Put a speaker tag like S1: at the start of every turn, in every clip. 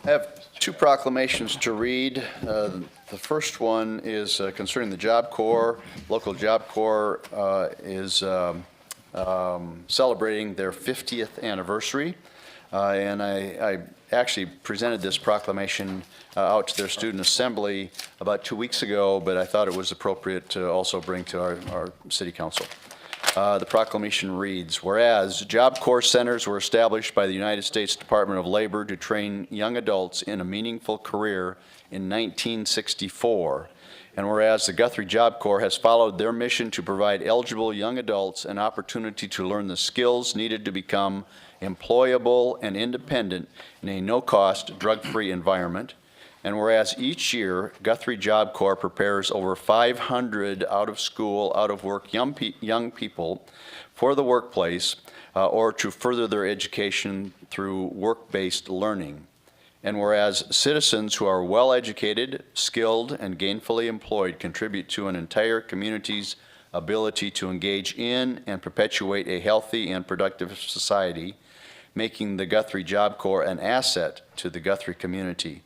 S1: I have two proclamations to read. The first one is concerning the Job Corps. Local Job Corps is celebrating their 50th anniversary. And I actually presented this proclamation out to their student assembly about 2 weeks ago, but I thought it was appropriate to also bring to our city council. The proclamation reads, whereas Job Corps centers were established by the United States Department of Labor to train young adults in a meaningful career in 1964, and whereas the Guthrie Job Corps has followed their mission to provide eligible young adults an opportunity to learn the skills needed to become employable and independent in a no-cost, drug-free environment, and whereas each year, Guthrie Job Corps prepares over 500 out-of-school, out-of-work young people for the workplace or to further their education through work-based learning. And whereas citizens who are well-educated, skilled, and gainfully employed contribute to an entire community's ability to engage in and perpetuate a healthy and productive society, making the Guthrie Job Corps an asset to the Guthrie community.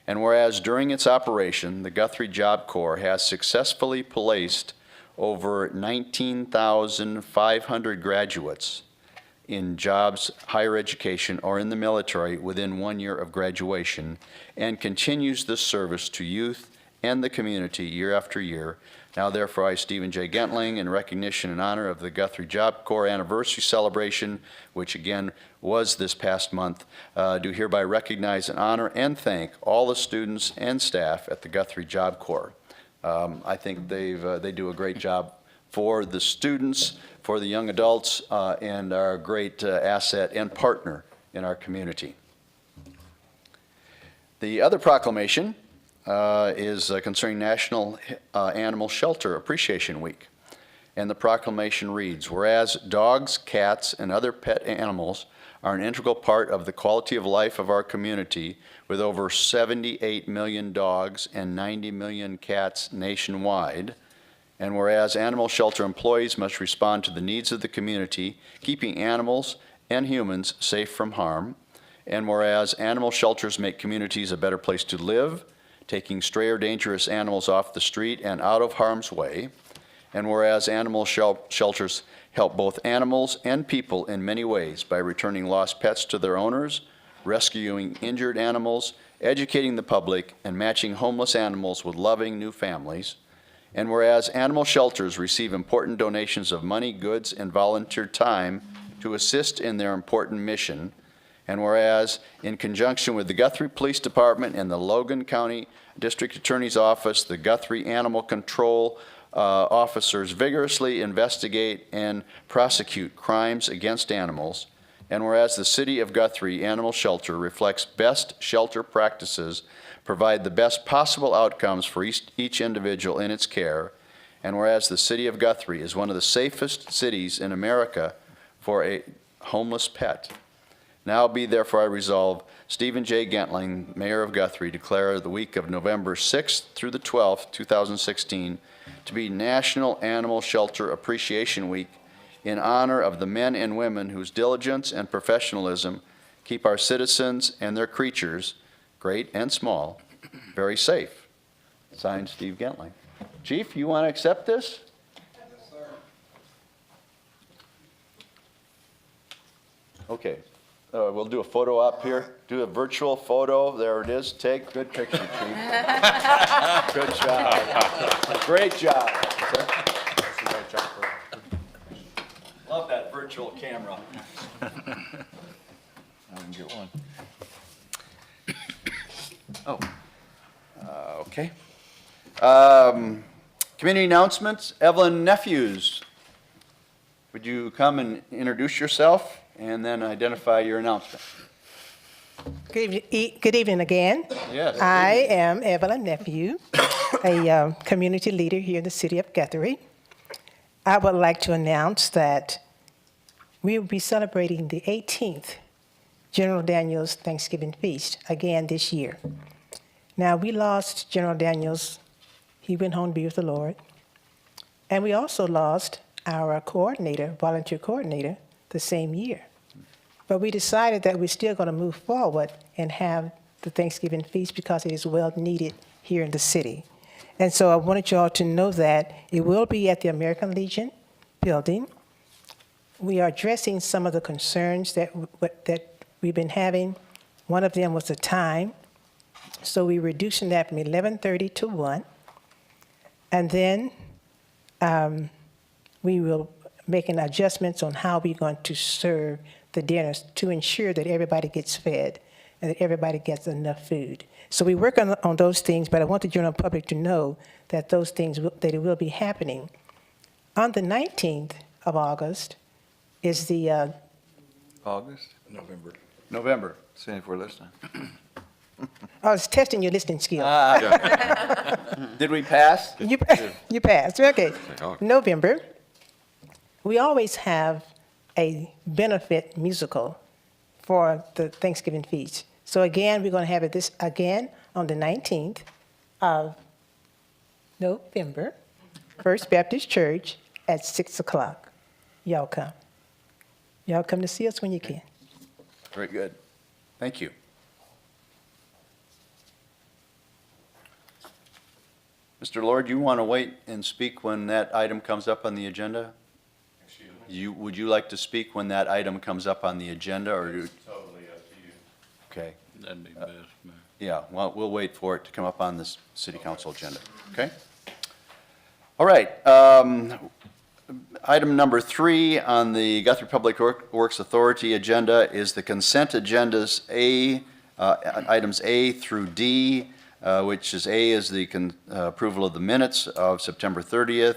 S1: And whereas during its operation, the Guthrie Job Corps has successfully placed over 19,500 graduates in jobs, higher education, or in the military within 1 year of graduation, and continues this service to youth and the community year after year. Now therefore I, Stephen J. Gentling, in recognition and honor of the Guthrie Job Corps anniversary celebration, which again was this past month, do hereby recognize and honor and thank all the students and staff at the Guthrie Job Corps. I think they do a great job for the students, for the young adults, and are a great asset and partner in our community. The other proclamation is concerning National Animal Shelter Appreciation Week. And the proclamation reads, whereas dogs, cats, and other pet animals are an integral part of the quality of life of our community, with over 78 million dogs and 90 million cats nationwide, and whereas animal shelter employees must respond to the needs of the community, keeping animals and humans safe from harm, and whereas animal shelters make communities a better place to live, taking stray or dangerous animals off the street and out of harm's way, and whereas animal shelters help both animals and people in many ways by returning lost pets to their owners, rescuing injured animals, educating the public, and matching homeless animals with loving new families, and whereas animal shelters receive important donations of money, goods, and volunteer time to assist in their important mission, and whereas, in conjunction with the Guthrie Police Department and the Logan County District Attorney's Office, the Guthrie Animal Control officers vigorously investigate and prosecute crimes against animals, and whereas the City of Guthrie Animal Shelter reflects best shelter practices, provide the best possible outcomes for each individual in its care, and whereas the City of Guthrie is one of the safest cities in America for a homeless pet. Now be therefore I resolve, Stephen J. Gentling, Mayor of Guthrie, declare the week of November 6th through the 12th, 2016, to be National Animal Shelter Appreciation Week in honor of the men and women whose diligence and professionalism keep our citizens and their creatures, great and small, very safe. Signed, Steve Gentling. Chief, you want to accept this?
S2: Yes, sir.
S1: Okay. We'll do a photo up here. Do a virtual photo. There it is. Take good picture, Chief. Good job. Great job. Love that virtual camera. I can get one. Oh. Okay. Community announcements. Evelyn Nephews, would you come and introduce yourself and then identify your announcement?
S3: Good evening again.
S1: Yes.
S3: I am Evelyn Nephew, a community leader here in the city of Guthrie. I would like to announce that we will be celebrating the 18th General Daniels Thanksgiving Feast again this year. Now, we lost General Daniels. He went home to be with the Lord. And we also lost our coordinator, volunteer coordinator, the same year. But we decided that we're still going to move forward and have the Thanksgiving feast because it is well needed here in the city. And so I wanted you all to know that it will be at the American Legion building. We are addressing some of the concerns that we've been having. One of them was the time. So we're reducing that from 11:30 to 1. And then we will making adjustments on how we're going to serve the dinners to ensure that everybody gets fed and that everybody gets enough food. So we work on those things, but I want the general public to know that those things, that it will be happening. On the 19th of August is the,
S2: August?
S1: November.
S2: See if we're listening.
S3: I was testing your listening skills.
S1: Did we pass?
S3: You passed, okay.
S2: Oh.
S3: November, we always have a benefit musical for the Thanksgiving feast. So again, we're going to have it this again on the 19th of November, First Baptist Church at 6 o'clock. Y'all come. Y'all come to see us when you can.
S1: Very good. Thank you. Mr. Lord, you want to wait and speak when that item comes up on the agenda? Would you like to speak when that item comes up on the agenda, or?
S4: Totally up to you.
S1: Okay,
S2: That'd be best, man.
S1: yeah, well, we'll wait for it to come up on this city council agenda, okay? All right, item number 3 on the Guthrie Public Works Authority agenda is the consent agendas items A through D, which is A is the approval of the minutes of September 30th.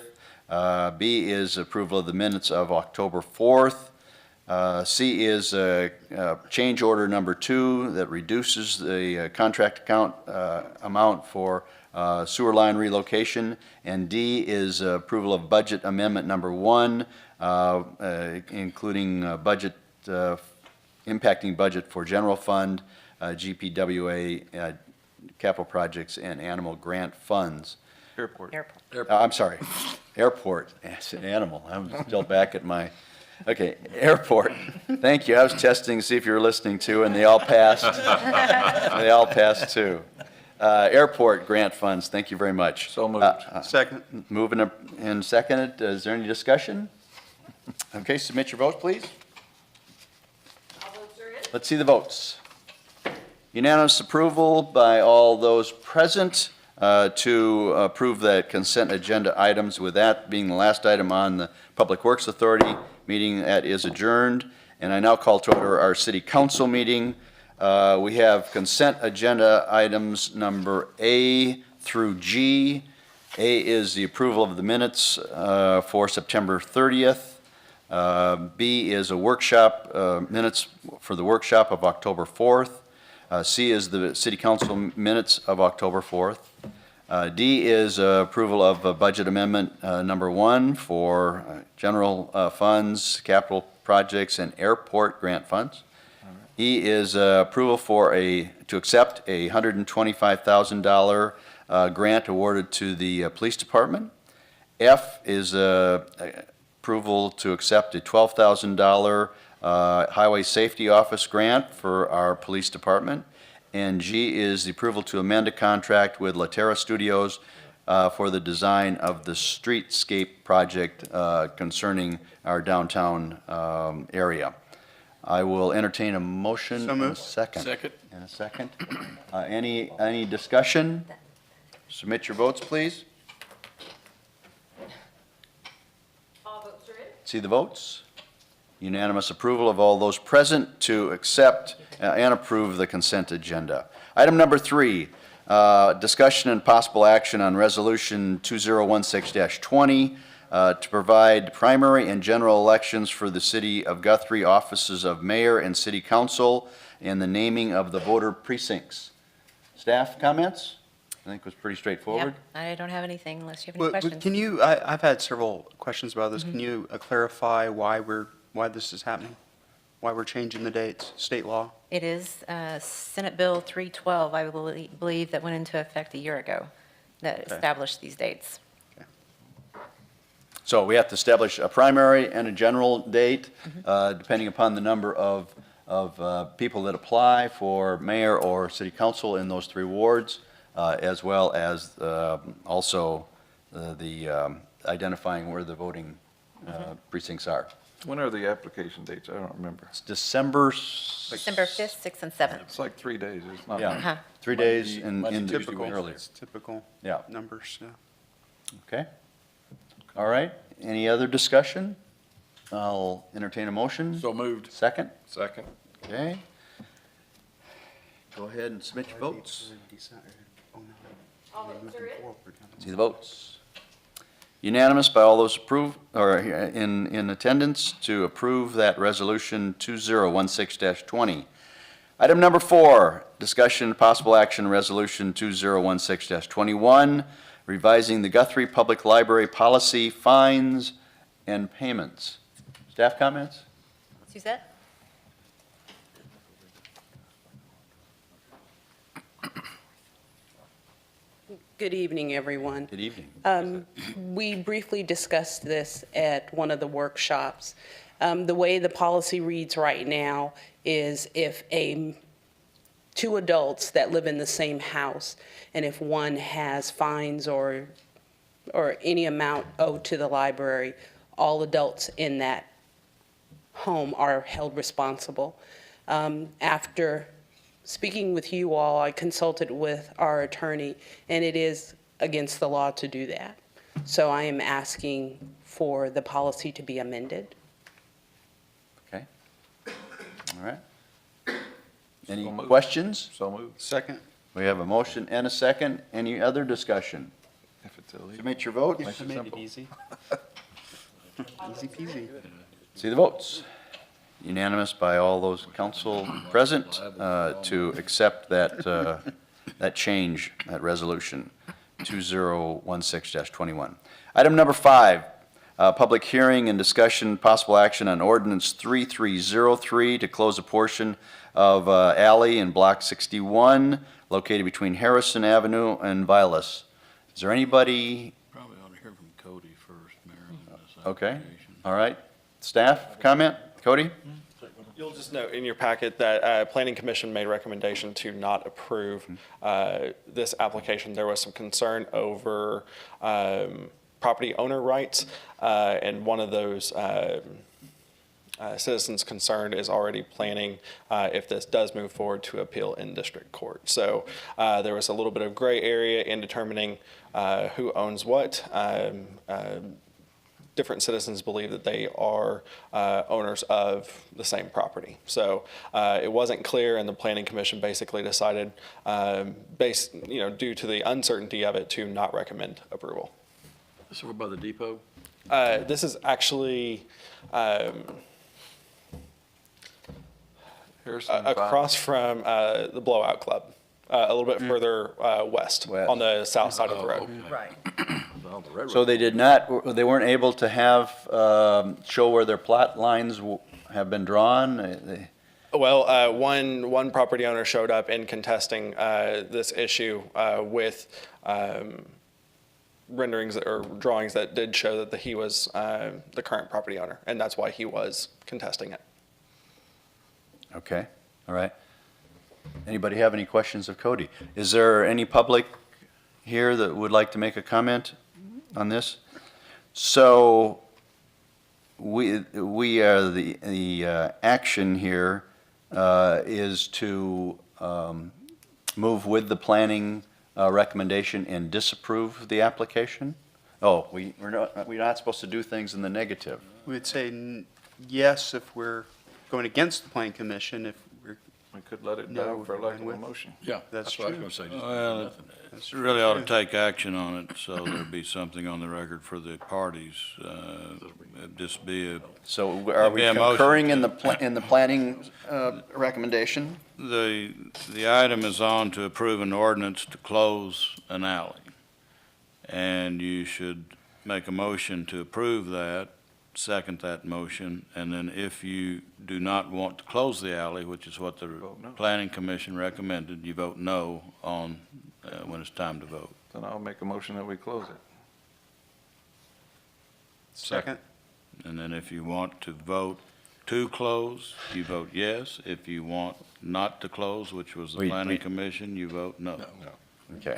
S1: B is approval of the minutes of October 4th. C is change order number 2 that reduces the contract account amount for sewer line relocation. And D is approval of budget amendment number 1, including budget, impacting budget for general fund, GPWA, capital projects, and animal grant funds.
S2: Airport.
S1: I'm sorry, airport, yes, animal, I'm still back at my, okay, airport. Thank you, I was testing to see if you were listening too, and they all passed. They all passed too. Airport grant funds, thank you very much.
S2: So moved.
S1: Second. Moving up and seconded, is there any discussion? Okay, submit your votes, please.
S5: All votes are in.
S1: Let's see the votes. Unanimous approval by all those present to approve that consent agenda items, with that being the last item on the Public Works Authority meeting that is adjourned. And I now call to order our City Council meeting. We have consent agenda items number A through G. A is the approval of the minutes for September 30th. B is a workshop, minutes for the workshop of October 4th. C is the City Council minutes of October 4th. D is approval of budget amendment number 1 for general funds, capital projects, and airport grant funds. E is approval to accept a $125,000 grant awarded to the police department. F is approval to accept a $12,000 highway safety office grant for our police department. And G is the approval to amend a contract with Latera Studios for the design of the streetscape project concerning our downtown area. I will entertain a motion in a second.
S4: Second.
S1: In a second. Any discussion? Submit your votes, please.
S5: All votes are in.
S1: See the votes? Unanimous approval of all those present to accept and approve the consent agenda. Item number 3, discussion and possible action on Resolution 2016-20 to provide primary and general elections for the City of Guthrie offices of mayor and city council and the naming of the voter precincts. Staff comments? I think it was pretty straightforward.
S5: Yep, I don't have anything unless you have any
S6: Well,
S5: questions.
S6: Can you, I've had several questions about this. Can you clarify why this is happening? Why we're changing the dates, state law?
S5: It is Senate Bill 312, I believe, that went into effect a year ago that
S6: Okay.
S5: established these dates.
S1: So we have to establish a primary and a general date, depending upon the number of people that apply for mayor or city council in those 3 wards, as well as also the identifying where the voting precincts are.
S2: When are the application dates? I don't remember.
S1: It's December.
S5: December 5th, 6th, and 7th.
S2: It's like 3 days, it's not.
S1: Yeah,
S5: Uh-huh.
S1: 3 days
S2: Monday,
S1: in
S2: Tuesday,
S1: typical
S2: Wednesday.
S1: earlier.
S6: It's typical
S1: Yeah,
S6: numbers, yeah.
S1: okay. All right, any other discussion? I'll entertain a motion.
S2: So moved.
S1: Second,
S2: Second.
S1: okay. Go ahead and submit your votes. See the votes. Unanimous by all those approve, or in attendance to approve that resolution 2016-20. Item number 4, discussion and possible action, resolution 2016-21, revising the Guthrie Public Library policy, fines and payments. Staff comments?
S5: Suzette?
S4: Good evening, everyone.
S1: Good evening.
S4: We briefly discussed this at one of the workshops. The way the policy reads right now is if two adults that live in the same house, and if one has fines or any amount owed to the library, all adults in that home are held responsible. After speaking with you all, I consulted with our attorney, and it is against the law to do that. So I am asking for the policy to be amended.
S1: Okay. All right. Any
S2: So moved.
S1: questions?
S2: So moved,
S6: Second?
S1: We have a motion and a second. Any other discussion?
S2: if it's illegal.
S1: Submit your votes.
S2: Makes it
S6: Made it
S2: simple.
S6: easy. Easy peasy.
S1: See the votes. Unanimous by all those council present to accept that change, that resolution, 2016-21. Item number 5, public hearing and discussion, possible action on ordinance 3303 to close a portion of alley in Block 61 located between Harrison Avenue and Vilas. Is there anybody?
S7: Probably ought to hear from Cody first, Mayor, on this
S1: Okay.
S7: application.
S1: All right. Staff comment? Cody?
S8: You'll just note in your packet that Planning Commission made recommendation to not approve this application. There was some concern over property owner rights, and one of those citizens concerned is already planning, if this does move forward, to appeal in district court. So there was a little bit of gray area in determining who owns what. Different citizens believe that they are owners of the same property. So it wasn't clear, and the Planning Commission basically decided, due to the uncertainty of it, to not recommend approval.
S7: This over by the depot?
S8: This is actually
S2: Harrison,
S8: across from the Blowout Club, a little bit further west,
S1: West.
S8: on the south side of the road.
S7: Right.
S1: So they did not, they weren't able to have, show where their plot lines have been drawn?
S8: Well, one property owner showed up in contesting this issue with renderings or drawings that did show that he was the current property owner, and that's why he was contesting it.
S1: Okay, all right. Anybody have any questions of Cody? Is there any public here that would like to make a comment on this? So we are the action here is to move with the planning recommendation and disapprove the application? Oh, we're not supposed to do things in the negative.
S6: We would say yes if we're going against the planning commission, if we're,
S2: we could let it
S6: No,
S2: die for lack of a
S6: with-
S2: motion.
S7: Yeah,
S6: That's
S7: that's what I was
S6: true.
S7: gonna say. Just Well, nothing.
S6: that's
S7: You really ought to
S6: true.
S7: take action on it, so there'd be something on the record for the parties. It'd just be a,
S1: So are we
S7: Yeah, motion
S1: concurring in the planning recommendation?
S7: the item is on to approve an ordinance to close an alley. And you should make a motion to approve that, second that motion, and then if you do not want to close the alley, which is what the
S2: Vote no.
S7: Planning Commission recommended, you vote no on, when it's time to vote.
S2: Then I'll make a motion that we close it.
S6: second?
S7: And then if you want to vote to close, you vote yes. If you want not to close, which was the
S1: We-
S7: planning
S1: we-
S7: commission, you vote no.
S1: Okay.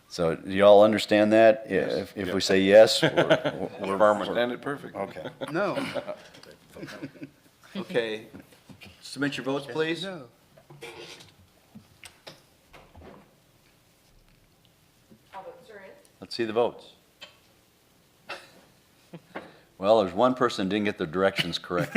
S1: So do you all understand that? If we say yes, we're
S2: Affirmative. Stand it perfect.
S1: okay.
S6: No.
S1: Okay. Submit your votes, please.
S6: No.
S1: Let's see the votes. Well, there's one person didn't get the directions correct.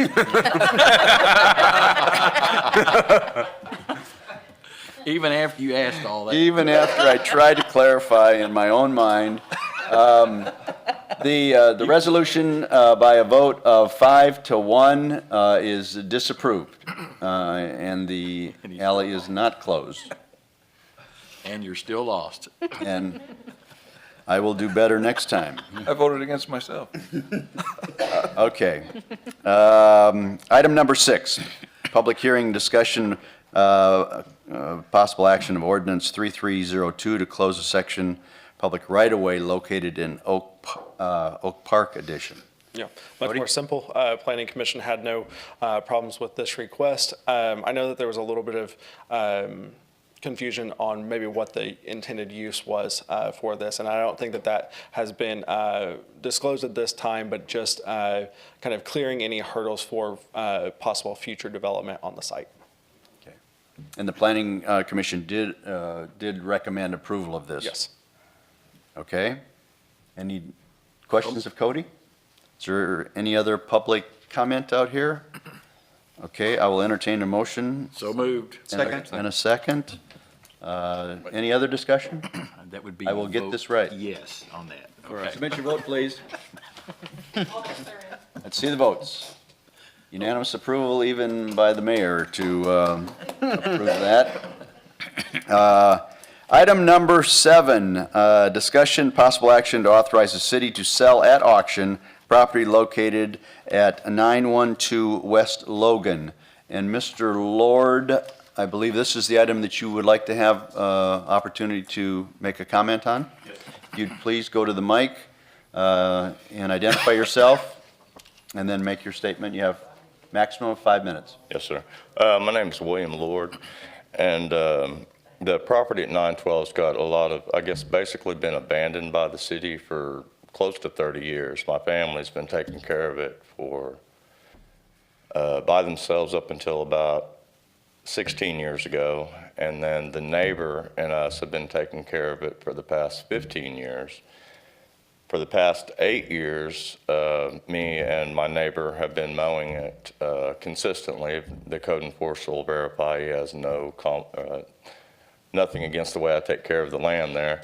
S9: Even after you asked all that.
S1: Even after I tried to clarify in my own mind. The resolution by a vote of 5-1 is disapproved, and the alley is not closed.
S9: And you're still lost.
S1: And I will do better next time.
S2: I voted against myself.
S1: Okay. Item number 6, public hearing discussion, possible action of ordinance 3302 to close a section public right-of-way located in Oak Park Edition.
S8: Yeah, much
S1: Cody?
S8: more simple. Planning Commission had no problems with this request. I know that there was a little bit of confusion on maybe what the intended use was for this, and I don't think that that has been disclosed at this time, but just kind of clearing any hurdles for possible future development on the site.
S1: Okay. And the Planning Commission did recommend approval of this?
S8: Yes.
S1: Okay. Any questions of Cody? Is there any other public comment out here? Okay, I will entertain a motion.
S9: So moved.
S1: And a second. Any other discussion?
S9: That would be.
S1: I will get
S9: vote
S1: this right.
S9: Yes on that. Okay.
S1: Submit your vote, please. Let's see the votes. Unanimous approval even by the mayor to approve that. Item number 7, discussion, possible action to authorize the city to sell at auction property located at 912 West Logan. And Mr. Lord, I believe this is the item that you would like to have opportunity to make a comment on? Yes. If you'd please go to the mic and identify yourself, and then make your statement. You have maximum of 5 minutes.
S10: Yes, sir. My name is William Lord, and the property at 912's got a lot of, I guess, basically been abandoned by the city for close to 30 years. My family's been taking care of it by themselves up until about 16 years ago, and then the neighbor and us have been taking care of it for the past 15 years. For the past 8 years, me and my neighbor have been mowing it consistently. The code enforcer will verify he has nothing against the way I take care of the land there.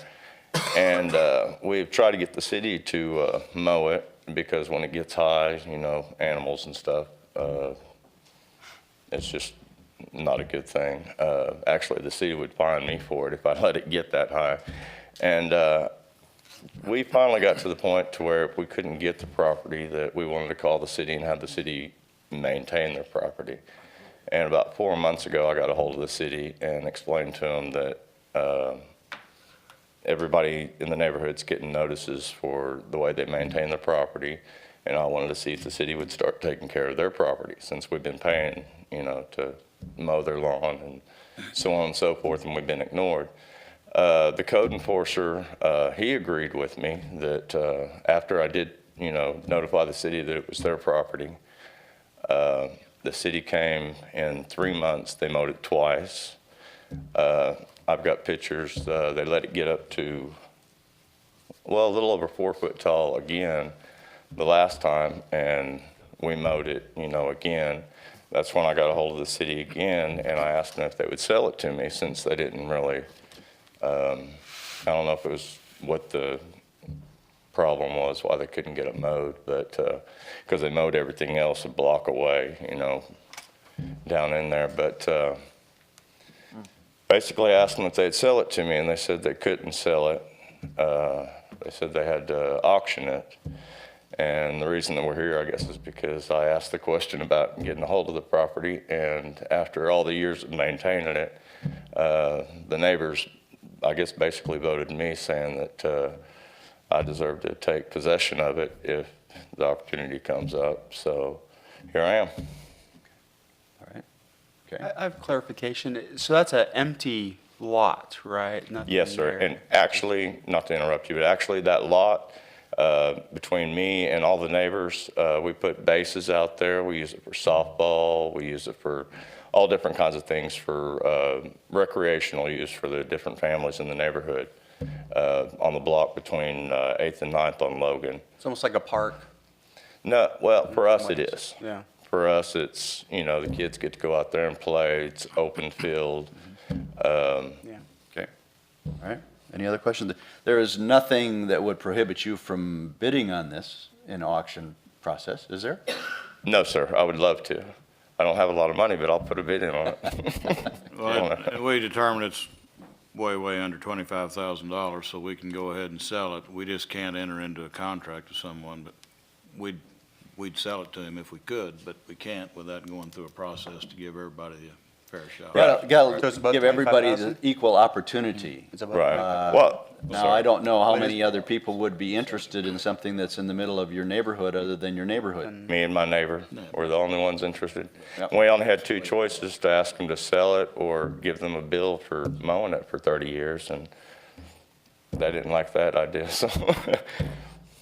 S10: And we've tried to get the city to mow it, because when it gets high, you know, animals and stuff, it's just not a good thing. Actually, the city would fine me for it if I let it get that high. And we finally got to the point to where if we couldn't get the property, that we wanted to call the city and have the city maintain their property. And about 4 months ago, I got a hold of the city and explained to them that everybody in the neighborhood's getting notices for the way they maintain their property, and I wanted to see if the city would start taking care of their property, since we've been paying, you know, to mow their lawn and so on and so forth, and we've been ignored. The code enforcer, he agreed with me that after I did, you know, notify the city that it was their property, the city came in 3 months. They mowed it twice. I've got pictures. They let it get up to, well, a little over 4 foot tall again the last time, and we mowed it, you know, again. That's when I got a hold of the city again, and I asked them if they would sell it to me, since they didn't really, I don't know if it was what the problem was, why they couldn't get it mowed, but because they mowed everything else a block away, you know, down in there. But basically I asked them if they'd sell it to me, and they said they couldn't sell it. They said they had to auction it. And the reason that we're here, I guess, is because I asked the question about getting a hold of the property, and after all the years of maintaining it, the neighbors, I guess, basically voted me, saying that I deserve to take possession of it if the opportunity comes up. So here I am.
S1: Okay.
S6: I have clarification. So that's an empty lot, right? Nothing
S10: Yes, sir.
S6: there.
S10: And actually, not to interrupt you, but actually that lot, between me and all the neighbors, we put bases out there. We use it for softball. We use it for all different kinds of things for recreational use for the different families in the neighborhood on the block between 8th and 9th on Logan.
S6: It's almost like a park.
S10: No, well, for us it is.
S6: Yeah.
S10: For us, it's, the kids get to go out there and play. It's open field.
S6: Yeah.
S1: Okay. All right. Any other questions? There is nothing that would prohibit you from bidding on this in auction process, is there?
S10: No, sir, I would love to. I don't have a lot of money, but I'll put a bid in on it.
S7: Well, we determined it's way under $25,000, so we can go ahead and sell it. We just can't enter into a contract with someone, but we'd sell it to him if we could, but we can't without going through a process to give everybody a fair shot.
S1: Got
S6: So it's
S1: to
S6: about
S1: give everybody the
S6: 25,000?
S1: equal opportunity.
S6: It's about
S10: Right. Well,
S1: Now, I don't know how many other people would be interested in something that's in the middle of your neighborhood other than your neighborhood.
S10: me and my neighbor were the only ones interested.
S1: Yep.
S10: We only had two choices, to ask them to sell it or give them a bill for mowing it for 30 years, and they didn't like that idea, so.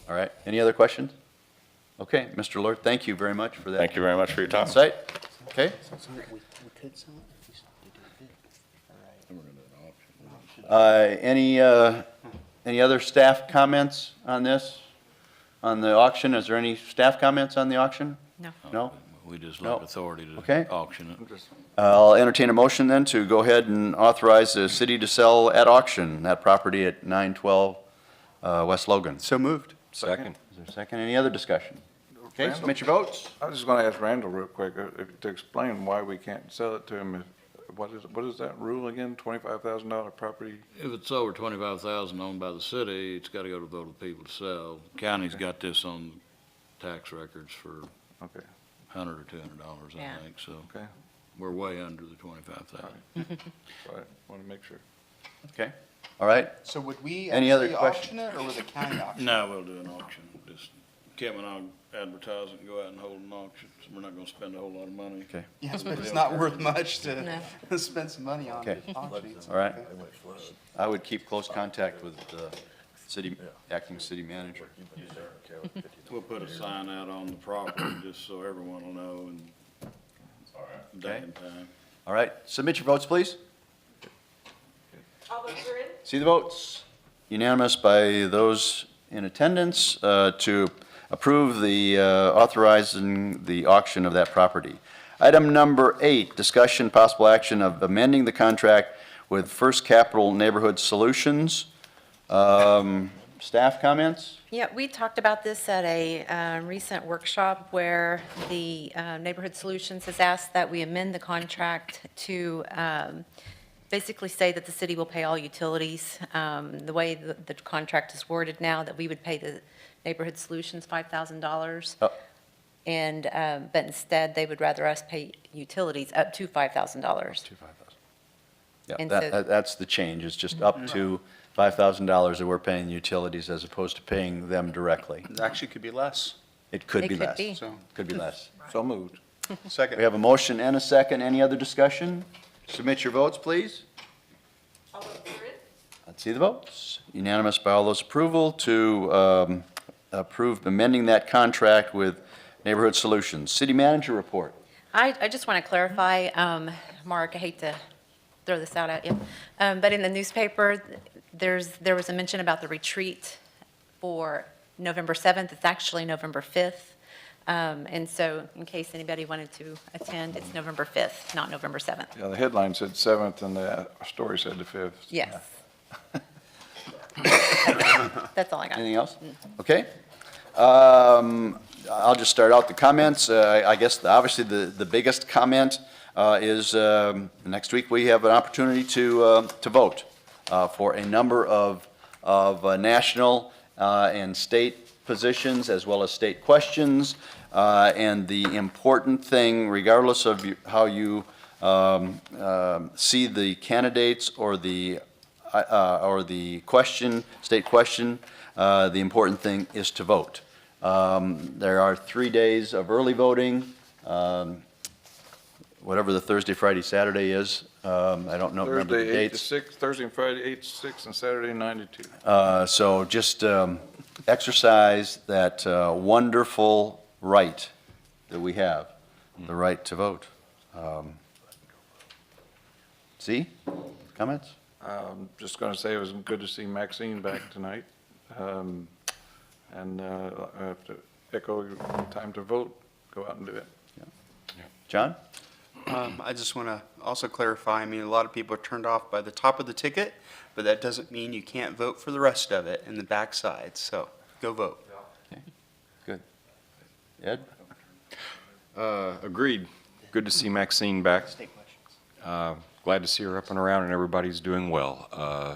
S1: All right. Any other questions? Okay, Mr. Lord, thank you very much for that.
S10: Thank you very much for your time.
S1: Insight. Okay. Any other staff comments on this, on the auction? Is there any staff comments on the auction?
S5: No.
S1: No?
S7: We just
S1: No.
S7: left authority
S1: Okay.
S7: to auction it.
S1: I'll entertain a motion then to go ahead and authorize the city to sell at auction that property at 912 West Logan.
S6: So moved.
S2: Second.
S1: Is there a second? Any other discussion? Okay,
S2: Randall?
S1: submit your votes.
S2: I was just gonna ask Randall real quick, to explain why we can't sell it to him. What is that rule again? $25,000 property?
S7: If it's over 25,000 owned by the city, it's gotta go to the vote of the people to sell. County's got this on tax records for
S2: Okay,
S7: $100 or $200,
S5: Yeah.
S7: I think, so
S2: okay.
S7: we're way under the 25,000.
S2: All right, wanna make sure.
S1: Okay, all right.
S6: So would we
S1: Any other
S6: actually
S1: questions?
S6: auction it, or would the county auction?
S7: No, we'll do an auction. Just, Kim and I'll advertise it and go out and hold an auction. So we're not gonna spend a whole lot of money.
S1: Okay.
S6: Yes, but it's not worth much to
S5: No.
S6: spend some money on
S1: Okay.
S6: auctions.
S1: All right. I would keep close contact with the acting city manager.
S7: We'll put a sign out on the property just so everyone will know and day and time.
S1: All right, submit your votes, please.
S4: All those are in?
S1: See the votes. Unanimous by those in attendance to approve the authorizing the auction of that property. Item number 8, discussion possible action of amending the contract with First Capital Neighborhood Solutions. Staff comments?
S5: Yeah, we talked about this at a recent workshop where the Neighborhood Solutions has asked that we amend the contract to basically say that the city will pay all utilities. The way the contract is worded now, that we would pay the Neighborhood Solutions $5,000.
S1: Oh.
S5: And, but instead, they would rather us pay utilities up to $5,000.
S1: Yeah,
S5: And
S1: that's the change. It's just up to $5,000 that we're paying utilities as opposed to paying them directly.
S6: It actually could be less.
S1: It could
S5: It
S1: be
S5: could
S1: less.
S5: be.
S6: So,
S1: Could be less.
S2: So moved.
S6: second.
S1: We have a motion and a second. Any other discussion? Submit your votes, please.
S4: All those are in?
S1: Let's see the votes. Unanimous by all those approval to approve amending that contract with Neighborhood Solutions. City manager report.
S5: I just want to clarify, Mark, I hate to throw this out at you, but in the newspaper, there was a mention about the retreat for November 7th. It's actually November 5th. And so in case anybody wanted to attend, it's November 5th, not November 7th.
S2: Yeah, the headline said 7th and the story said the 5th.
S5: Yes. That's all I got.
S1: Anything else? Okay. I'll just start out the comments. I guess obviously the biggest comment is next week we have an opportunity to vote for a number of national and state positions as well as state questions. And the important thing, regardless of how you see the candidates or the question, state question, the important thing is to vote. There are 3 days of early voting. whatever the Thursday, Friday, Saturday is. I don't know, remember the
S2: Thursday, 8 to
S1: dates.
S2: 6, Thursday and Friday, 8 to 6, and Saturday, 9 to 2.
S1: So just exercise that wonderful right that we have, the right to vote. See? Comments?
S2: Just going to say it was good to see Maxine back tonight. And I have to echo your time to vote, go out and do it.
S1: John?
S6: I just want to also clarify, I mean, a lot of people are turned off by the top of the ticket, but that doesn't mean you can't vote for the rest of it in the backside, so go vote.
S1: Good. Ed?
S11: Agreed. Good to see Maxine back. Glad to see her up and around and everybody's doing well.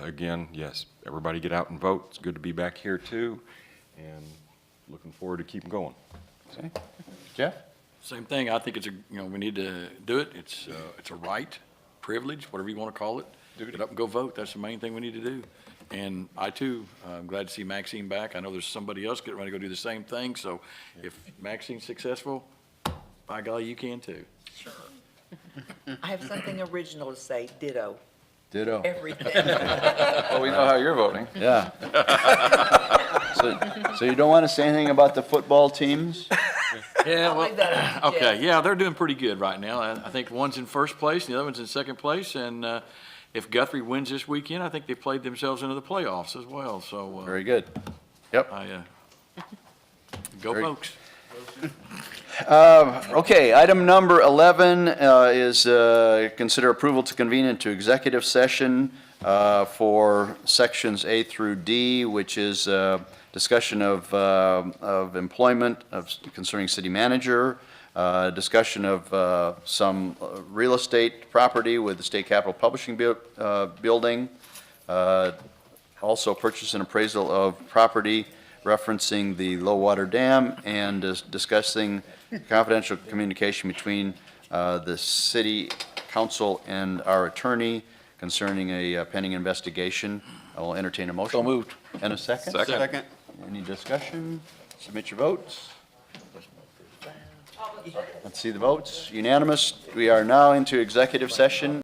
S11: Again, yes, everybody get out and vote. It's good to be back here too, and looking forward to keep going.
S1: Okay. Jeff?
S9: Same thing. I think it's we need to do it. It's a right, privilege, whatever you want to call it. Get up and go vote. That's the main thing we need to do. And I too, I'm glad to see Maxine back. I know there's somebody else getting ready to go do the same thing. So if Maxine's successful, by golly, you can too.
S12: I have something original to say, ditto,
S1: Ditto.
S12: everything.
S2: Well, we know how you're voting.
S1: Yeah. So you don't want to say anything about the football teams?
S9: Yeah,
S12: I'll leave that up to
S9: okay,
S12: Jeff.
S9: yeah, they're doing pretty good right now. I think one's in first place, and the other one's in second place, and if Guthrie wins this weekend, I think they played themselves into the playoffs as well, so.
S1: Very good. Yep.
S9: Go
S1: Very-
S9: folks.
S1: Okay, item number 11 is consider approval to convene into executive session for sections A through D, which is discussion of employment concerning city manager, discussion of some real estate property with the State Capitol Publishing Building, also purchase and appraisal of property referencing the low water dam, and discussing confidential communication between the city council and our attorney concerning a pending investigation. I will entertain a motion.
S9: So moved.
S1: And a second?
S6: Second.
S1: Any discussion? Submit your votes. Let's see the votes. Unanimous. We are now into executive session.